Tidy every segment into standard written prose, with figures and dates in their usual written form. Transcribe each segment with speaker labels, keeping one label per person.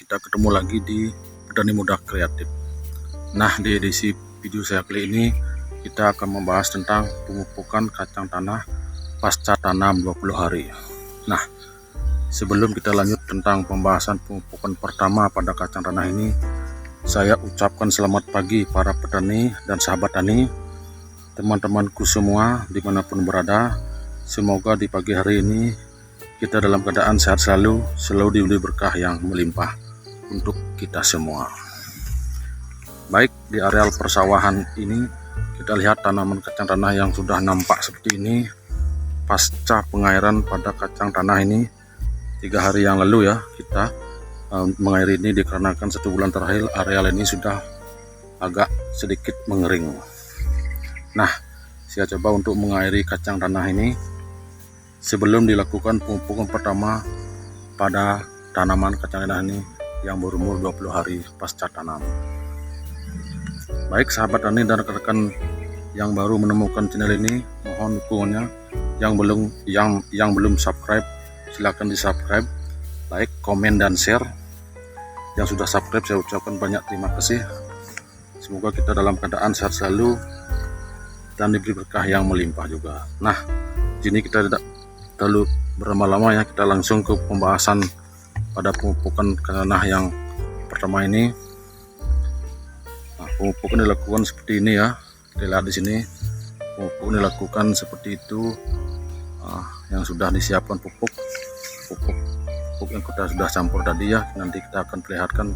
Speaker 1: kita ketemu lagi di Petani Muda Kreatif. Nah, di edisi video saya kali ini kita akan membahas tentang pemupukan kacang tanah pasca tanam 20 hari. Nah, sebelum kita lanjut tentang pembahasan pemupukan pertama pada kacang tanah ini, saya ucapkan selamat pagi para petani dan sahabat tani, teman-temanku semua dimanapun berada. Semoga di pagi hari ini kita dalam keadaan sehat selalu diberi berkah yang melimpah untuk kita semua. Baik, di areal persawahan ini kita lihat tanaman kacang tanah yang sudah nampak seperti ini pasca pengairan pada kacang tanah ini 3 hari yang lalu ya. Kita mengairi ini dikarenakan 1 bulan terakhir areal ini sudah agak sedikit mengering. Nah, saya coba untuk mengairi kacang tanah ini sebelum dilakukan pemupukan pertama pada tanaman kacang tanah ini yang berumur 20 hari pasca tanam. Baik sahabat tani dan rekan-rekan yang baru menemukan channel ini, mohon dukungannya. Yang belum subscribe, silahkan di subscribe, like, komen, dan share. Yang sudah subscribe saya ucapkan banyak terima kasih. Semoga kita dalam keadaan sehat selalu dan diberi berkah yang melimpah juga. Nah, di sini kita tidak terlalu berlama-lama ya, kita langsung ke pembahasan pada pemupukan tanah yang pertama ini. Nah, pemupukan dilakukan seperti ini ya. Kita lihat di sini pemupukan dilakukan seperti itu. Yang sudah disiapkan pupuk yang kita sudah campur tadi ya. Nanti kita akan perlihatkan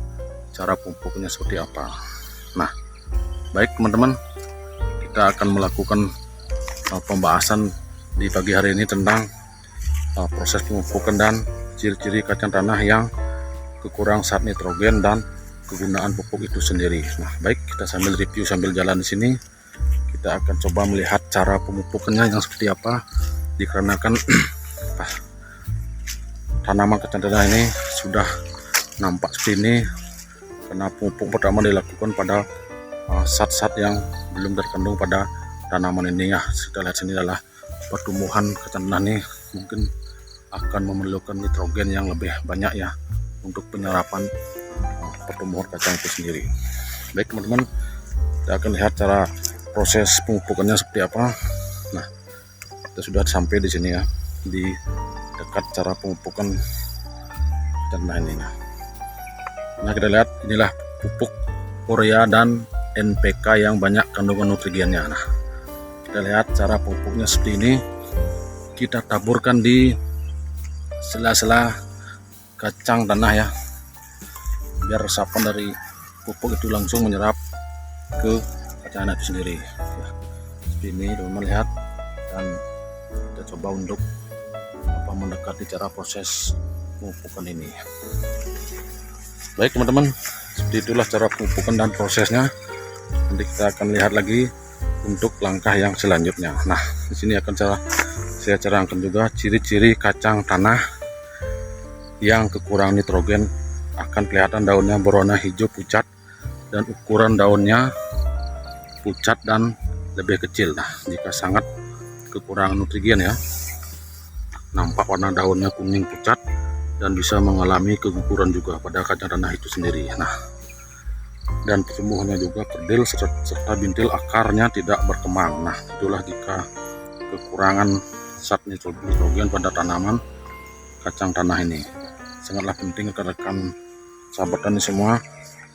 Speaker 1: cara pupuknya seperti apa. Nah, baik teman-teman, kita akan melakukan pembahasan di pagi hari ini tentang proses pemupukan dan ciri-ciri kacang tanah yang kekurang zat nitrogen dan kegunaan pupuk itu sendiri. Nah, baik, kita sambil review sambil jalan di sini, kita akan coba melihat cara pemupukannya yang seperti apa, dikarenakan tanaman kacang tanah ini sudah nampak seperti ini karena pupuk pertama dilakukan pada zat-zat yang belum terkandung pada tanaman ini ya. Kita lihat sini adalah pertumbuhan kacang tanah ini mungkin akan memerlukan nitrogen yang lebih banyak ya untuk penyerapan pertumbuhan kacang itu sendiri. Baik teman-teman, kita akan lihat cara proses pemupukannya seperti apa. Nah, kita sudah sampai di sini ya, di dekat cara pemupukan kacang tanah ini. Nah, kita lihat inilah pupuk urea dan NPK yang banyak kandungan nutriennya. Nah, kita lihat cara pupuknya seperti ini. Kita taburkan di sela-sela kacang tanah ya, biar resapan dari pupuk itu langsung menyerap ke kacang tanah itu sendiri ya. Seperti ini teman-teman lihat, dan kita coba untuk mendekati cara proses pemupukan ini. Baik teman-teman, seperti itulah cara pemupukan dan prosesnya. Nanti kita akan lihat lagi untuk langkah yang selanjutnya. Nah, di sini akan saya cerangkan juga ciri-ciri kacang tanah yang kekurangan nitrogen. Akan kelihatan daunnya berwarna hijau pucat dan ukuran daunnya pucat dan lebih kecil. Nah, jika sangat kekurangan nutrien ya, nampak warna daunnya kuning pucat dan bisa mengalami keguguran juga pada kacang tanah itu sendiri. Nah, dan pertumbuhannya juga kerdil serta bintil akarnya tidak berkembang. Nah, itulah jika kekurangan zat nitrogen pada tanaman kacang tanah ini. Sangatlah penting rekan-rekan sahabat tani semua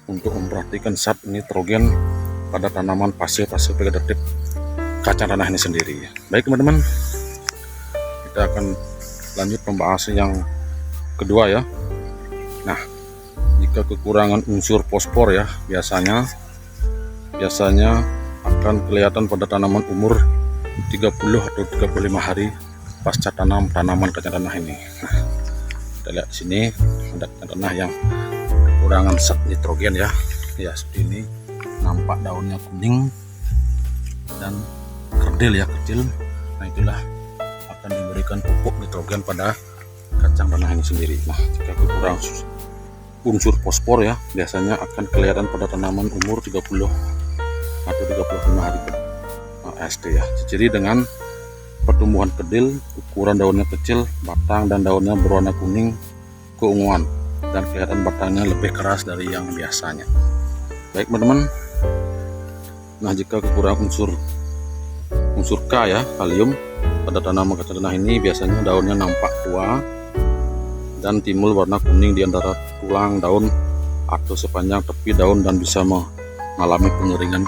Speaker 1: untuk memperhatikan zat nitrogen pada tanaman fase vegetatif kacang tanah ini sendiri. Baik teman-teman, kita akan lanjut pembahasan yang kedua ya. Nah, jika kekurangan unsur fosfor ya, biasanya akan kelihatan pada tanaman umur 30 atau 35 hari pasca tanam tanaman kacang tanah ini. Nah, kita lihat di sini ada kacang tanah yang kekurangan zat nitrogen ya. Ya, seperti ini, nampak daunnya kuning dan kerdil ya, kecil. Nah, itulah akan diberikan pupuk nitrogen pada kacang tanah ini sendiri. Nah, jika kurang unsur fosfor ya, biasanya akan kelihatan pada tanaman umur 30 atau 35 hari AST ya. Ciri dengan pertumbuhan kerdil, ukuran daunnya kecil, batang dan daunnya berwarna kuning keunguan. dan kelihatan batangnya lebih keras dari yang biasanya. Baik teman-teman, nah jika kekurangan unsur K ya, kalium pada tanaman kacang tanah ini, biasanya daunnya nampak tua dan timbul warna kuning di antara tulang daun atau sepanjang tepi daun, dan bisa mengalami pengeringan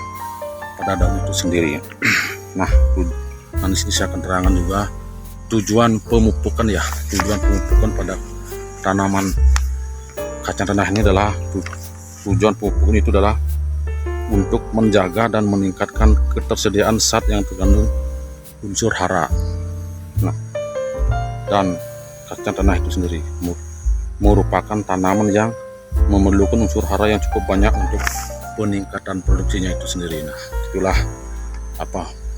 Speaker 1: pada daun itu sendiri. Nah, nanti saya akan terangkan juga tujuan pemupukan ya. Tujuan pemupukan pada tanaman kacang tanah ini adalah tujuan pemupukan itu adalah untuk menjaga dan meningkatkan ketersediaan zat yang terkandung unsur hara. Nah, dan kacang tanah itu sendiri merupakan tanaman yang memerlukan unsur hara yang cukup banyak untuk peningkatan produksinya itu sendiri. Nah, itulah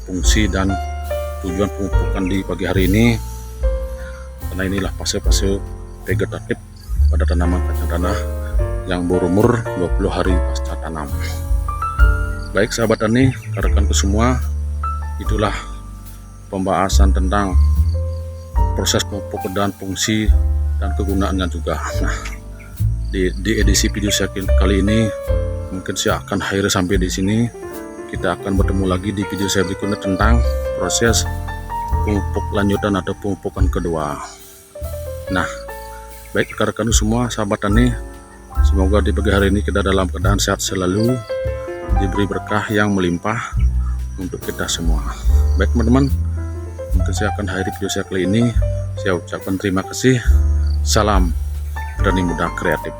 Speaker 1: fungsi dan tujuan pemupukan di pagi hari ini, karena inilah fase-fase vegetatif pada tanaman kacang tanah yang berumur 20 hari pasca tanam. Baik sahabat tani, rekanku semua, itulah pembahasan tentang proses pemupuk dan fungsi dan kegunaannya juga. Nah, di edisi video saya kali ini mungkin saya akan akhiri sampai di sini. Kita akan bertemu lagi di video saya berikutnya tentang proses pemupuk lanjutan atau pemupukan kedua. Nah, baik rekan-rekan semua sahabat tani, semoga di pagi hari ini kita dalam keadaan sehat selalu, diberi berkah yang melimpah untuk kita semua. Baik teman-teman, mungkin saya akan akhiri video saya kali ini. Saya ucapkan terima kasih. Salam Petani Muda Kreatif.